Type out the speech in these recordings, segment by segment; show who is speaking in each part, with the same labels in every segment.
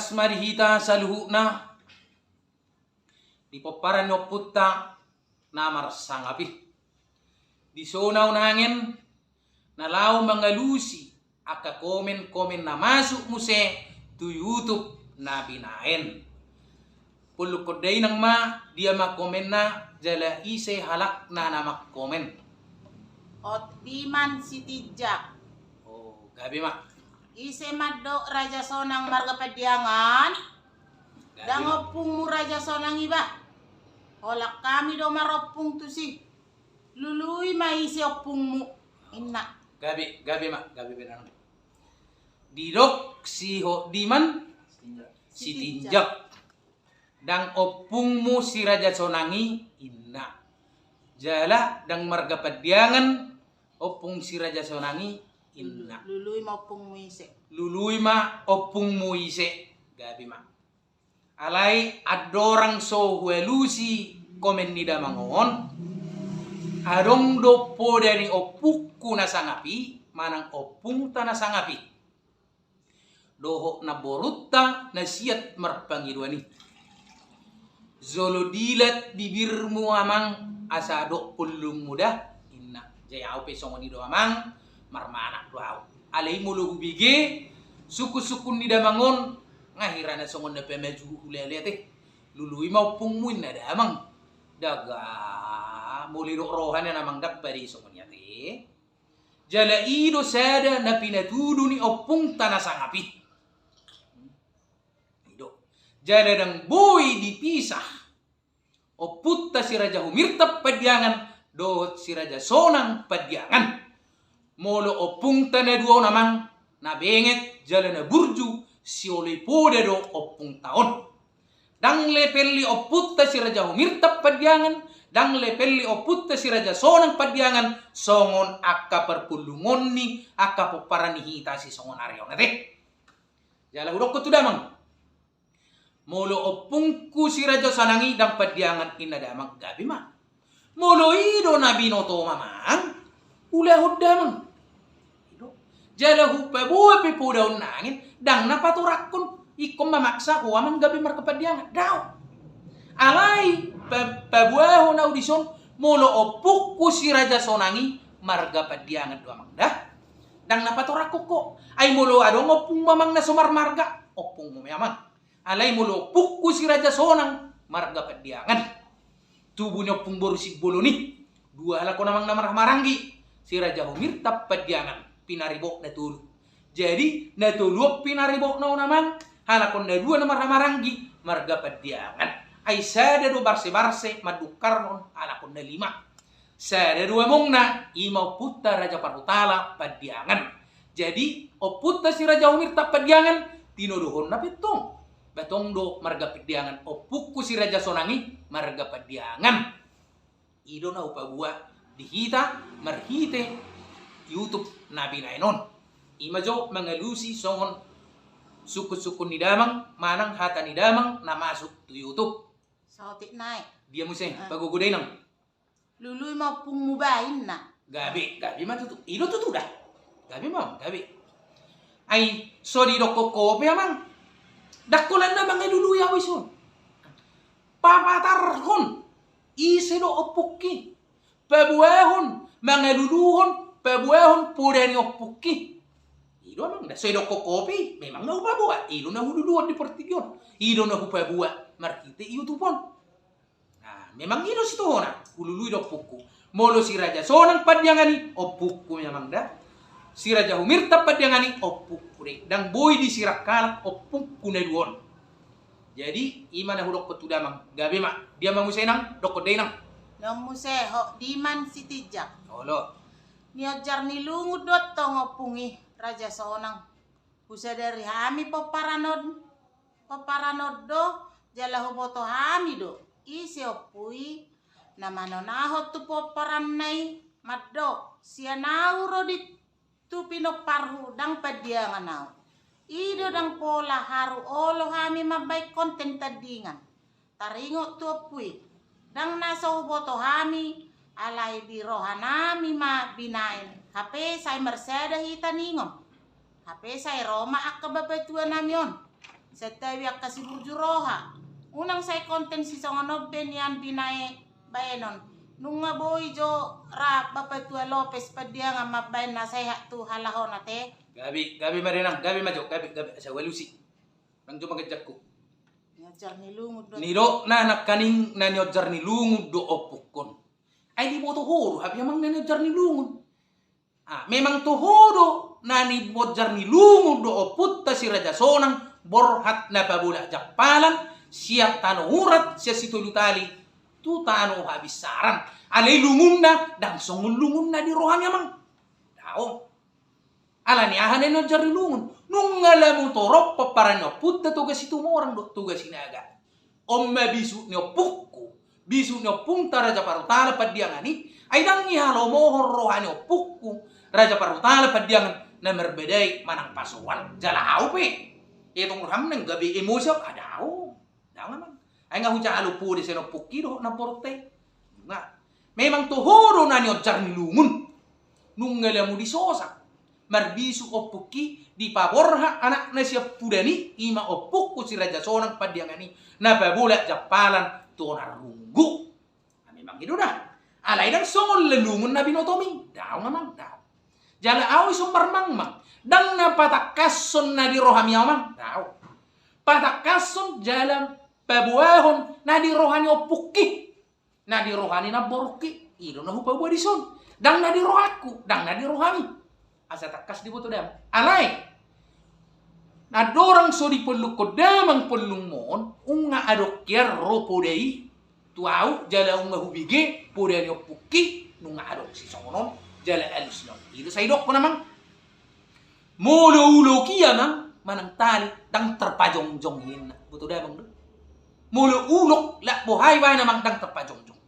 Speaker 1: Aras marihita saluhuna di poparan no putta namar sangapi di sonaw nangin nalau mangalusi aka komen na masuk muse to YouTube na binaen puluk kodai nang ma dia komen na jala ise halak na namak komen
Speaker 2: ot diman si tijak
Speaker 1: oh gabi mak
Speaker 2: ise maddo Raja Sonang marga padiangan dangopung mu Raja Sonang iba holak kami do maropung tu si lului ma isi opung mu inna
Speaker 1: gabi mak gabi benang didok si ho diman si tinjak dang opungmu si Raja Sonangi inna jala dang marga padiangan opung si Raja Sonangi inna
Speaker 2: lului ma opung mu ise
Speaker 1: lului ma opungmu ise gabi ma alai adorang so huelusi komen nida mangon adong dopo dari opukku na sangapi manang opung ta na sangapi doho na borutta na siat marpangiruani zolo dilat bibirmu amang asado pulung muda inna jaya au pe songoni do amang marmana do au alai mulu bige suku-suku ni damangon ngahirana songon na pemeju ulele teh lului mau pungmuin na damang daga muli do rohana namang dabbari songon ya teh jala ido sada na pinatudu ni opung tanah sangapi jada dang boy dipisah oputta si Raja Humirta padiangan dohot si Raja Sonang padiangan molo opung tana dua namang na benget jala na burju si oleh poda do opung taon dang lepeli oputta si Raja Humirta padiangan dang lepeli oputta si Raja Sonang padiangan songon akka perpulungon ni akka poparani hita si songon aryo nate jala hudok ko tudamang molo opungku si Raja Sonangi dang padiangan ina damang gabi ma molo ido na binoto mamang ula hudamang ido jala hupa buah pe pudaun nangin dang napaturakun ikom mamaksa ko amang gabi markapadiangan daw alai pabuaho na audisyon molo opukku si Raja Sonangi marga padiangan do amang dah dang napaturakuk ko ay molo adong opung mamang na sumar marga opung mo amang alai mulu pukku si Raja Sonang marga padiangan tubuhnya pung borusik boloni dua halako namang namar marangi si Raja Humirta padiangan pinaribok na tulu jadi na tulu pinaribok na namang halakon na dua namar marangi marga padiangan ay sada do barse madukar non halakon na lima sada dua mongna imau putta Raja Parutala padiangan jadi oputta si Raja Humirta padiangan tinodohon na pitong batong do marga padiangan opukku si Raja Sonangi marga padiangan ido na upabua dihita marhite YouTube nabi nainon imajo mangalusi songon suku-suku ni damang manang hata ni damang na masuk to YouTube
Speaker 2: sautik naik
Speaker 1: dia museng paguguday nang
Speaker 2: lului ma opung mu bain na
Speaker 1: gabi ma tutu ido tutu dah gabi ay sorry do kokope amang dakulan na mga luluya wison papatarhon ise do opukki pabuahon mga luluhon pabuahon pudani opukki ido nang da soy do kokopi memang na upabua ido na hululuan di portigyon ido na upabua markite iyo tupon nah memang ido sito na hulului do opukku molo si Raja Sonang padiangani opukku memang da si Raja Humirta padiangani opukku dang boy di sirakal opung kuneduon jadi imana hudok petudamang gabe mak dia mangusenang dok denang
Speaker 2: nang museho diman si tijak
Speaker 1: olo
Speaker 2: niajar ni lungu dot tong opungi Raja Sonang usa dari hami paparanod do jala huboto hami do isi opui namano nahot tu paparan nai maddo sianauro di tu pinok parhu dang padiangan nau ido dang pola haru olo hami mabaik konten tadingan taringo tu pui dang naso boto hami alai biro hanami ma binain HP saya Mercedes hita ningom HP saya Roma akka babetua namion Setawi kasih burjuroha. Unang saya konten si songono benian binae baenon. Nunga boy jo ra Bapak Tua Lopez padia nga mabain na saya tu halahon ate.
Speaker 1: Gabi marinang, gabi majo, gabi sa walusi. Nang jo magajak ko.
Speaker 2: Ngajar ni lungud do.
Speaker 1: Nido na nakaning na nyojar ni lungud do opukon. Ay di mo to horo, habi amang na nyojar ni lungud. Memang to horo na ni nyojar ni lungud do oputta si Raja Sonang borhat na pabula jakpalan siap tano urat siya situlutali tu tano habis saran. Alay lungun na, dang songun lungun na di roham yamang. Dao. Ala ni ahan na nyojar ni lungun. Nung alam mo torop paparan nyo putta tugas itu mo orang do tugas sinaga. Omma bisu nyo pukku. Bisu nyo punta Raja Parutala padiangani. Ay dang ihalo mohor rohan nyo pukku. Raja Parutala padiangan na merbedai manang pasuan. Jala aupe. Itong roham nang gabi emosyo. Dao. Dao naman. Ay nga huja alupo di sino pukki do na porte. Nga. Memang tuhoro na nyo jar nilungun. Nung alam mo di sosak. Marbisu opuki di paborha anak na siya pudani ima opukku si Raja Sonang padiangani na pabola japalan to narunggu. Memang gitu dah. Alay dang songol lelungun na binotomi. Daw naman daw. Jala awi sumpar mang. Dang na patakason na di rohami mang. Daw. Patakason jalan pabuahon na di rohani opuki. Na di rohani na boruki. Ilo na hupabuah di son. Dang na di rohaku. Dang na di rohami. Asa takas di buto dam. Alay. Na dorang so di peluk ko damang pelung mon. Unga adokyer ropo dei. Tuau jala unga hubige. Pura nyo puki. Nunga adok si songonon. Jala alus no. Ito sa idok ko namang. Molo-ulo kiya mang. Manang tali. Dang terpajong-jongin. Buto damang do. Molo-ulok. La buhay ba namang dang terpajong-jong.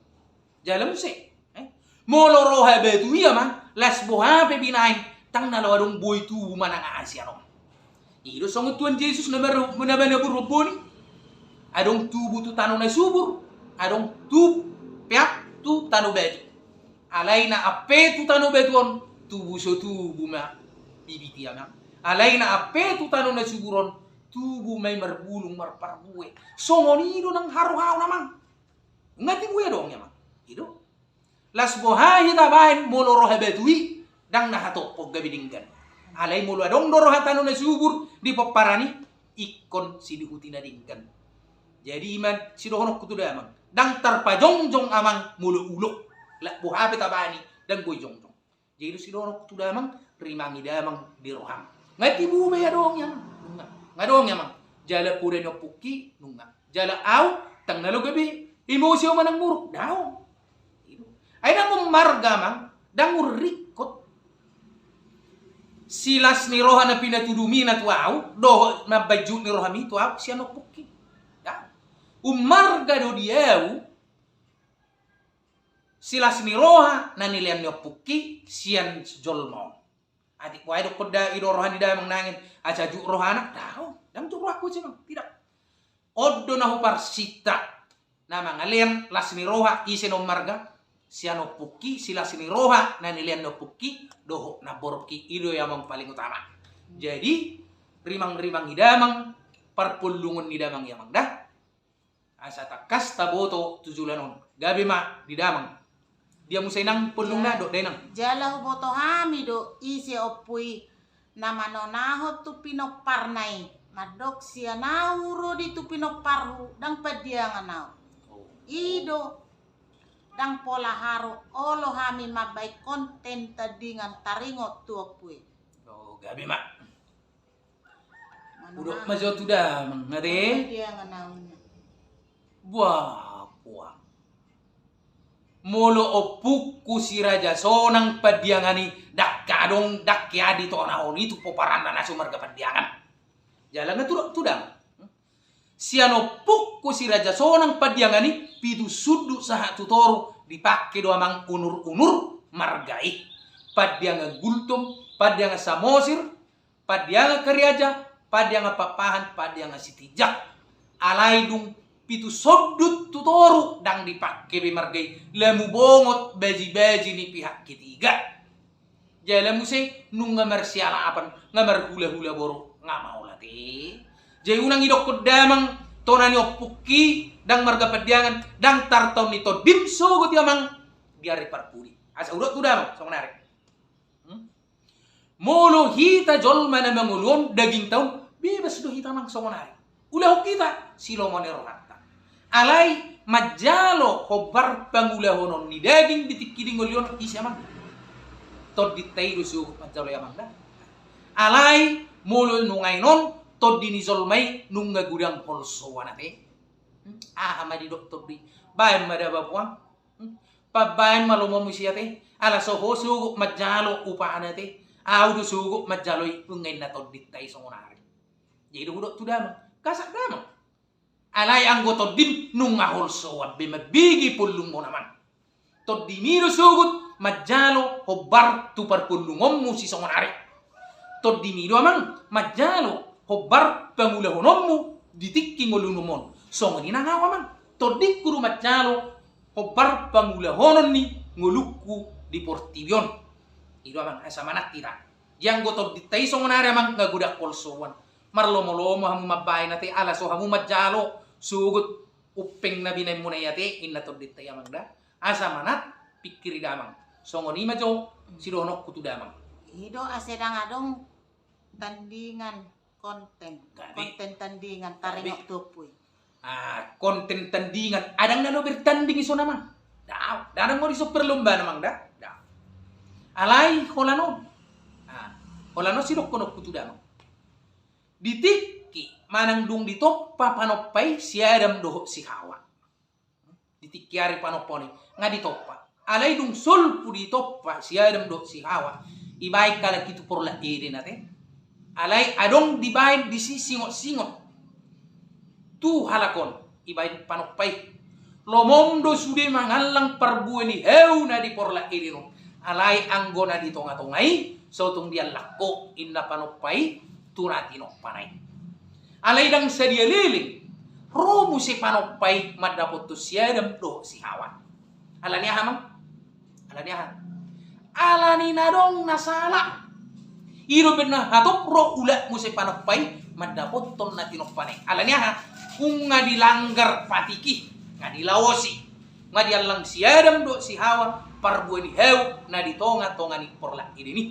Speaker 1: Jala mo si. Molo roha betu iya mang. Las buhay pebinain. Tang nalawadong boy tu manang Asia no. Iro songo Tuhan Yesus na burubon. Adong tubu tu tano na subur. Adong piak tu tano betu. Alay na ape tu tano betuon. Tubu so tubu ma bibiti amang. Alay na ape tu tano na suburon. Tubu may marbulong marparbuwe. Songo nido ng haruhaw namang. Ngati buya dong yamang. Iro. Las bohahi tabahin molo roha betui. Dang nahatok pog gabidinggan. Alay mulu adong dorohatano na subur di paparani ikon si dihuti na dinggan. Jadi iman si dohonok kutu damang. Dang tarpajongjong amang mulu ulok. La buhape tabani dang boy jongjong. Jadi si dohonok kutu damang rimangi damang di roham. Ngati bume ya dong yang. Ngadong yamang. Jala pura nyo puki nunga. Jala au tang nalo gabi emosyo manang muruk daw. Ay na mong marga mang dang urikot. Silas ni roha na pinatudumi na tuaw, doho na baju ni roha mi tuaw, siya no puki. Ya. Umarga do diyaw, silas ni roha na nilian ni puki, siyan jolmo. Adik wai do koda ido roha ni damang nangin, aja juk roha anak, daw, dang juk roha ko siya tidak. Odo na hupar sita, na mangalian las ni roha, isi no marga, siya no puki, sila sini roha na nilian no puki doho na borki ido yang paling utama. Jadi rimang-rimang idamang parpulungan idamang yamang dah. Asa takas taboto tujulanon. Gabi ma didamang. Dia musay nang pulung na do denang.
Speaker 2: Jala huboto hami do isi opui namanonahot tu pinokparnay. Madok siya nauro di tu pinokparhu dang padiangan nao. Ido dang pola haro olo hami mabay konten tadingan taringot tuopui.
Speaker 1: Oh, gabi ma. Udah majo tu dah ngade.
Speaker 2: Dia nganaunya.
Speaker 1: Buah. Molo opukku si Raja Sonang padiangani dak kadong dak kiadi to naon itu poparanda na sumarga padiangan. Jalan tu dah. Siano pukku si Raja Sonang padiangani pidu sudu saha tutoru dipakai doang unur-unur margai. Padianga gultum, padianga samosir, padianga keriaja, padianga papahan, padianga sitijak. Alaidung pitu sodut tutoru dang dipakai bimargai. Lemu bongot baji-baji ni pihak ketiga. Jalamu sih nung ngamar siala apan ngamar hula-hula boro ngamau lati. Jay unang idok damang tonani oppuki dang marga padiangan dang tartaw nito dim sogot yamang diari parpuri. Asa udot tu damang songonari. Molo hita jol mana mangulon daging taun bebas do hita mang songonari. Ulah kita silo monero hatta. Alai majalo hobar pangulahonon ni daging ditikiding ngolion isi amang. Tod ditay rusu majalo yamang da. Alai molo nungay non tod dinizolmay nung ngagudang polso wanate. Madi doktor di bayan madababuang. Pabayan malumo musiyate. Ala soho sugo majalo upahanate. Audo sugo majalo ipungay na tod ditay songonari. Jadi udok tu damang kasak damang. Alay ang gotod din nung aholso wabbe mabigi pulung mo naman. Tod diniro sugot majalo hobar tupar pulungom mo si songonari. Tod diniro amang majalo hobar pangulahonom mo ditikking ulunumon. Songon inangaw amang. Tod dikuru majalo hobar pangulahonon ni ngulukku di Portibion. Ido amang asa manak tira. Yang gotod ditay songonari amang ngagudak polsowan. Marlomo-lomo hamu mabay nati alaso hamu majalo sugut upeng na binay mo na yate inatod ditay amang da. Asa manat pikiri damang. Songon ima jo silonok kutu damang.
Speaker 2: Ido asedang adong tandingan konten tandingan taringok tupoy.
Speaker 1: Konten tandingan adang nano bertanding iso naman. Dadang mo iso perlomba namang da. Alay holano. Holano silok konok kutu damang. Ditikki manang dung ditoppa panopay si Adam doho si Hawa. Ditikki ari panoponi nga ditoppa. Alay dung sulpu ditoppa si Adam doho si Hawa. Ibaik kala kitu porla ede nate. Alay adong dibaik di si singot-singot. Tu halakon ibaik panopay. Lomondo sude mangalang parbuan ni heu na di porla ede no. Alay anggona di tonga-tongay so tung dia lakko inna panopay tunatino panay. Alay dang sa dia liling, romo si panopay madapot to siya dam do si Hawa. Alaniya hamang? Alaniya. Alani na dong nasala. Iro ben na hatop ro ula mo si panopay madapot ton natino panay. Alaniya ha, kung nga dilanggar patiki, nga dilawosi, nga dialang siya dam do si Hawa, parbuan ni hew na ditonga-tonga ni porla ini ni.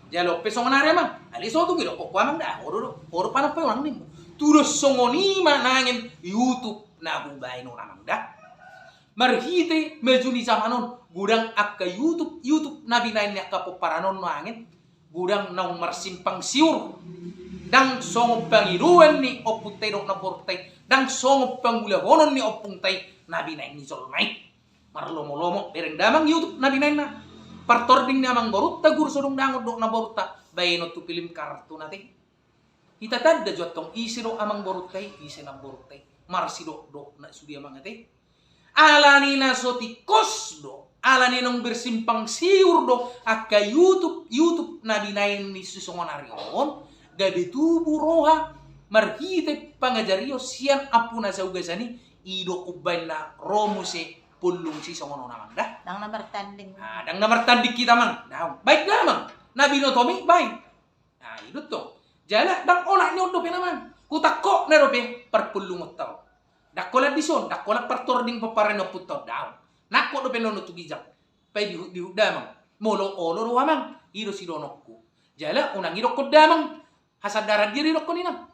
Speaker 1: Jalo pesongonare mang, ali so tu gilo ko amang da oro panopay orang ni. Turos songoni manangin YouTube na hubay no namang da. Marhite mejuni zamanon gudang akka YouTube na binain niya kapoparanon no angin. Gudang naung marsimpang siur. Dang songop pangiruan ni oputay dok na portay. Dang songop pangulahonon ni opungtay na binain ni Zolmay. Marlomo-lomo bereng damang YouTube na binain na. Partording namang boruta gurso dong dangot dok na boruta bayno tu film kartu nati. Kita tadda jot tong isiro amang borutay isinang borutay marsido do na sudi amang ate. Alani na sotikos do alani nong bersimpang siur do akka YouTube na binain ni susongonarion gabi tubu roha marhite pangajario sian apuna sa ugasani ido ubay na romuse pulung si songono namang dah.
Speaker 2: Dang na bertanding.
Speaker 1: Dang na bertanding kita mang. Baik namang. Nabi no Tommy baik. Itu to. Jala dang olah ni ondo naman. Kutakko na robe perpulung tao. Dakola dison, dakola pertording paparano putto daw. Nakko do pelono tugijak. Pay di damang. Molo olo ro amang. Iro silonokku. Jala unang irok ko damang. Hasadaran diri rok ko ninang.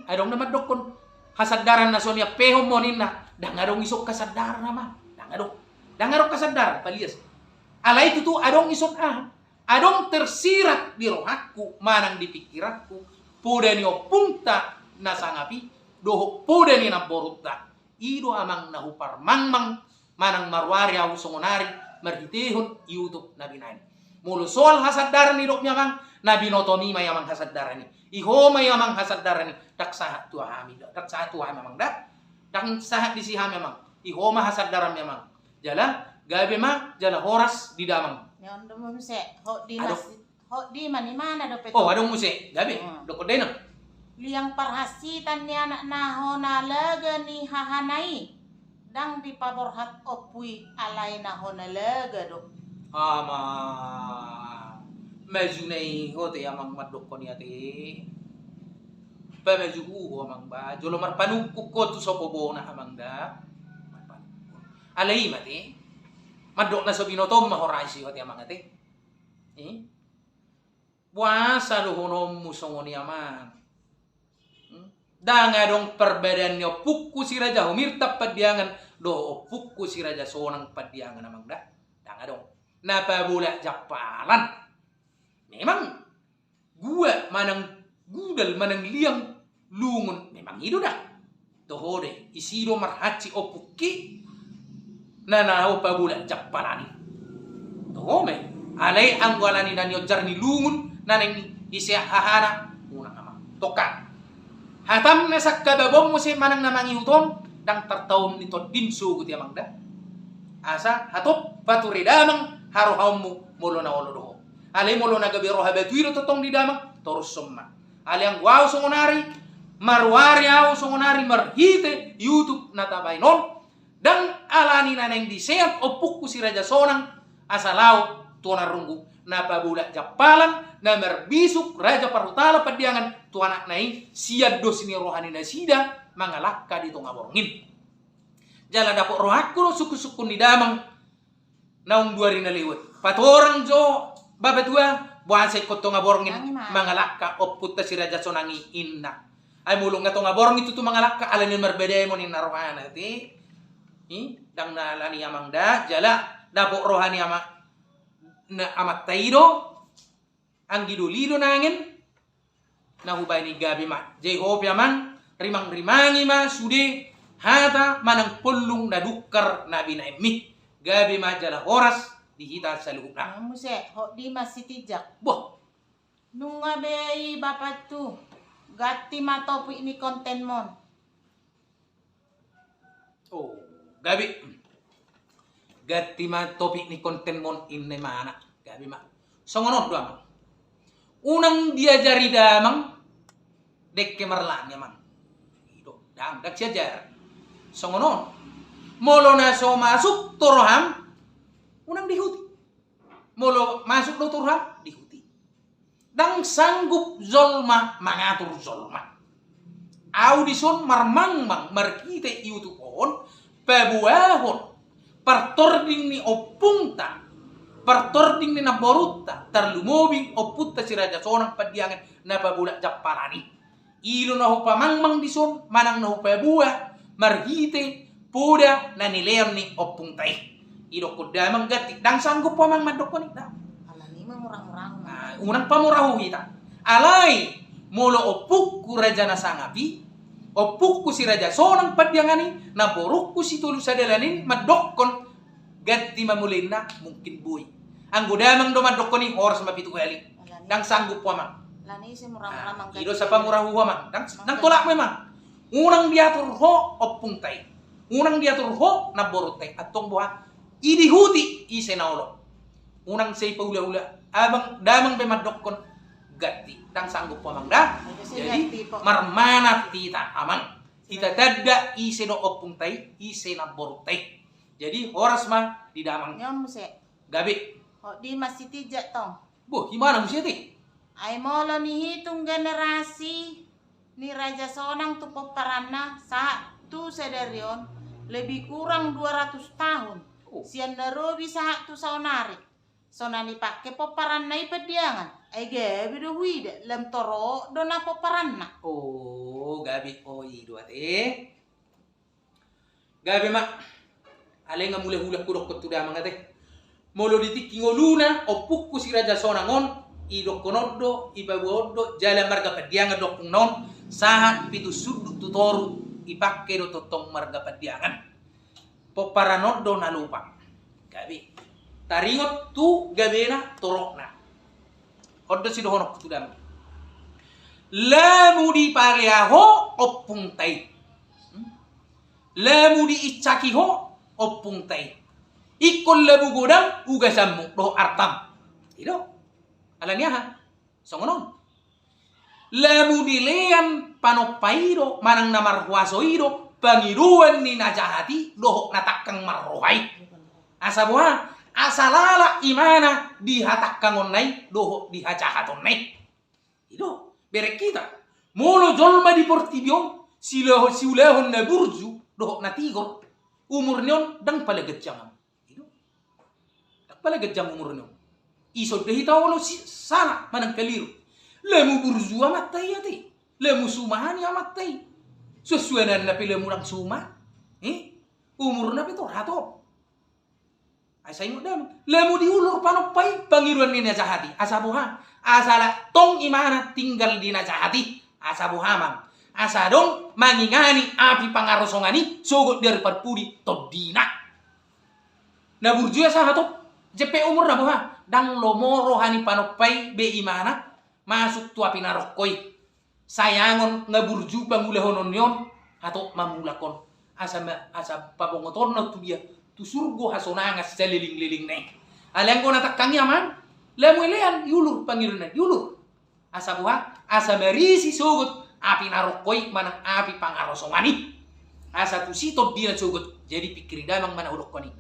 Speaker 1: Adong naman dokon. Hasadaran na sonia peho mo nina. Dangarong isok kasadaran naman. Dangarong kasadaran palias. Alay itu adong isok adong tersirat di rohaku manang di pikiranku. Puda ni opunta nasangapi doho puda ni naboruta. Ido amang nahupar mangmang manang marwari au songonari marhitehon YouTube nabi nain. Mulu soal hasadaran ni dok nyamang nabi notomi mayamang hasadaran ni. Iho mayamang hasadaran ni. Tak sahat tua hamida. Tak sahat tua memang dak. Dang sahat di siha memang. Iho mah hasadaran memang. Jala gabe mah jala horas di damang.
Speaker 2: Nyondo mo se ho di mana do peto.
Speaker 1: Oh, adong muse. Gabe doko dena.
Speaker 2: Liang parhasitan ni anak naho na lega ni hahanai. Dang di paborhat opui alay naho na lega do.
Speaker 1: Ama majunay hote amang madoko ni ate. pamajuhu amang ba jolo marpanukuk ko tu sopobona amang da alai mati madok na so binotom mahorai si hoti amang ate puasa do honom musongoni amang danga dong perbedaannya pukku si raja humirtap padiangan do pukku si raja sonang padiangan amang da danga dong napa bola japalan memang gua manang gudal manang liang lungun memang itu dah tohode isido marhaci opukki nana opa bulan jappalani tohome alai angwalani dan yojarni lungun naneng isi hahana unang ama toka hatam na sakkababong mo si manang namangi uton dang tartaum nito dinso guti amang da asa hatop paturi damang haruhammu molo na olodo alai molo na gabiro habatuiro totong di damang torus somma aliang wow songonari marwari au songonari marhite YouTube natabay non dang alani naneng diseat opukku si raja sonang asalau tuana runggu napabula japalan na merbisuk raja parutala padiangan tuana nai siad dosini rohani nasida mangalakka di tungaborngin jala dapok rohakku suku-suku di damang naung duari na lewat patorang jo babatua buan sa ikot ngaborngin mangalakka oputta si raja sonangi inna ay mulong nga ngaborng itu tu mangalakka alanin marbede mo ni narohana ti dang nalani amang da jala dapo rohani ama na amat taido ang gidulido nangin nahubay ni gabi ma Jehovah man rimang-rimangi ma sude hata manang pulung na dukkar nabi na emi gabi ma jala oras dihita sa luhuk na.
Speaker 2: Muse, ho di masitijak.
Speaker 1: Boh.
Speaker 2: Nunga bei bapak tu. Gati matopu ini konten mon.
Speaker 1: Oh, gabi. Gati matopi ni konten mon inne mana. Gabi ma. Songonon doang. Unang diajari damang dekke marlanya man. Ido, dang dak siajar. Songonon. Molo na so masuk toroham unang dihuti. Molo masuk do turham dihuti. Dang sanggup zolma mangatur zolma. Audison marmangmang markite iutupon pabuahon partording ni opungta partording ni naborutta tarlumobing oputta si raja sonang padiangan na pabula japarani. Ilo na hupamangmang dison manang na hupabuah marhite puda na nileon ni opungtai. Ido ko damang gati dang sanggup pa mang madok ko ni da.
Speaker 2: Alani murang-murang.
Speaker 1: Unang pamurahu kita. Alay molo opuk ku raja na sangapi, opuk ku si raja sonang padyangani, na borok ku si tulu sa dalanin madokkon gati mamulin na mungkin buhay. Ang gudamang do madokkon ni oras mapitu kali. Dang sanggup pa mang.
Speaker 2: Lani si murang-murang.
Speaker 1: Ido sa pamurahu mang. Dang tolak memang. Unang diatur ho opung tay. Unang diatur ho na borot tay atong buha. Idihuti ise na ulo. Unang say paula-ula. Abang damang be madokkon gati. Dang sanggup pa mang da. Jadi marmanat tita amang. Kita tadda ise no opung tay, ise na borot tay. Jadi horas mah di damang.
Speaker 2: Nyom se.
Speaker 1: Gabi.
Speaker 2: Ho di masih tijak tong.
Speaker 1: Boh, gimana mesti ti?
Speaker 2: Ay molo ni hitung generasi ni Raja Sonang tu peperanna saat tu sedarion lebih kurang 200 tahun. Sian darobi saat tu saunari. Sonani pakai peperanna ipediangan. Ay gabi do huida lem toro dona peperanna.
Speaker 1: Oh, gabi oh ido ate. Gabi mak. Ale nga mula-hula kurok ko tuda mga te. Molo ditiki ngoluna opukku si Raja Sonangon idok konoddo ibagoddo jala marga padiangan dokung non sahat pitu sudut tutoru ipakke do totong marga padiangan. Poparanoddo na lupa. Gabi. Taringot tu gabena torokna. Oddo si dohonok tudam. Lamu di pareaho opung tai. Lamu di icaki ho opung tai. Ikol labu godang ugasammu do artam. Ido. Alanya ha. Songonon. Lamu di lean panopairo manang namarhuasoiro pangiruan ni najahati dohok natakang marrohai. Asabuha asalala imana dihatakang onai dohok dihajahat onai. Ido berek kita Molo jolma di Portibion, siulehon na burju, dohok na tigor, umur nyon dang pala gajang. Tak pala gajang umur nyon. Iso dehi tawalo sana manang kaliru. Lemu burju amat tay ati. Lemu sumahani amat tay. Sesuaian na pila murang suma. Umur na pito rato. Ay sa imo dam. Lemu diulur panopay pangiruan ni najahati. Asa buha. Asala tong imana tinggal di najahati. Asa buhamang. Asa dong mangingani api pangarosongani sogot dari parpudi todina. Na burju asa hatop. JP umur na buha. Dang lomoro hani panopay be imana masuk tu api narokoi. Sayangon ngaburju pangulehonon yon atau mamulakon asa pabongoton na tu dia tu surgo hasonangas sa liling-liling nek. Alang ko natakang yaman lemu elean yulur pangirna yulur. Asa buha asa merisi sugut api narokoi manang api pangarosongani. Asa tu sitop dia sugut jadi pikiri damang mana urokoni.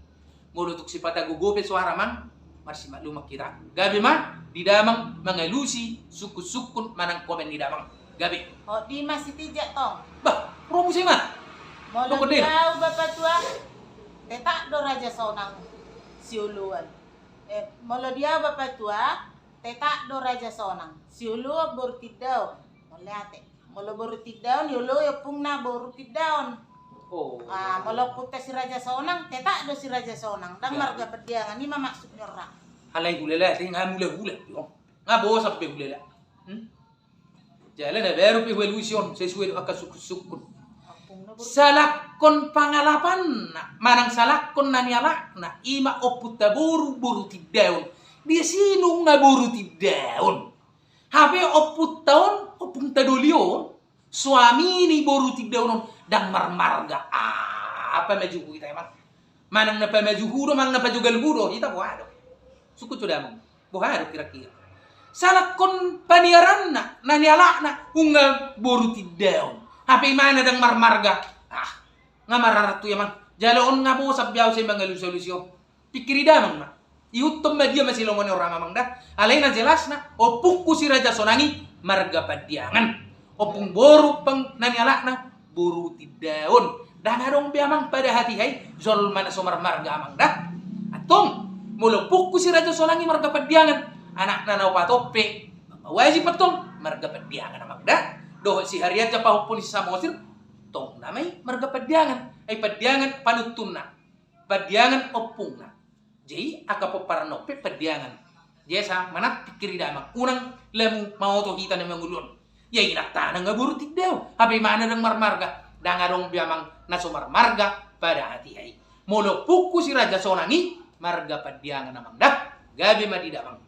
Speaker 1: Mulutuk si patagugope suara mang masih maklum kita. Gabi mah di damang mengelusi sukun-sukun manang komen di damang. Gabi.
Speaker 2: Oh, di masih tijak tong.
Speaker 1: Bah, promo sih mah.
Speaker 2: Molo jauh bapak tua. Tetak do raja sonang siuluan. Molo dia bapak tua. Tetak do raja sonang. Siulu baru tidau. Moliate. Molo baru tidau, yolo ya pungna baru tidau.
Speaker 1: Oh.
Speaker 2: Molo puta si raja sonang. Tetak do si raja sonang. Dan marga pediangan. Ini mah maksudnya orang.
Speaker 1: Halay gulela, tinggal mula-mula. Nga bawa sampai gulela. Jalan na baru pe welusion sesuai dengan sukun. Salakon pangalapan manang salakon nanialak na ima oputa buru tidaon. Dia sino nga buru tidaon. Habe oput taon opung tadolion. Suami ni buru tidaon dang marmarga. Apa majuhu kita emang? Manang na pamajuhu do mang na pajugal budo kita buado. Sukut sudah mong. Buado kira-kira. Salakon paniaran na nanialak na unga buru tidaon. Hape mana dang marmarga. Nga mararatu yaman. Jaloon nga po sabyaw sa mga solusyon. Pikiri damang na. Iutom na dia masih lomon orang amang dah. Alay na jelas na. Opung ku si Raja Sonangi marga padiangan. Opung boru pang nanialak na buru tidaon. Dangadong biamang pada hati hay. Zol mana so marga amang dah. Atong mulupuk ku si Raja Sonangi marga padiangan. Anak nanau patope wajib petong marga pediangan amang dah. Doh si harian japa hupun si samosir tong namay marga pediangan ay pediangan panutun na pediangan opung na jadi akapo paranope pediangan jesa manat pikiri damang unang lemu mau to kita na mangulon ya inakta na nga buru tiddaw habay mana ng marmarga dangarong biamang nasumar marga pada hati ay molo puku si Raja Sonangi marga pediangan amang dah gabi madidamang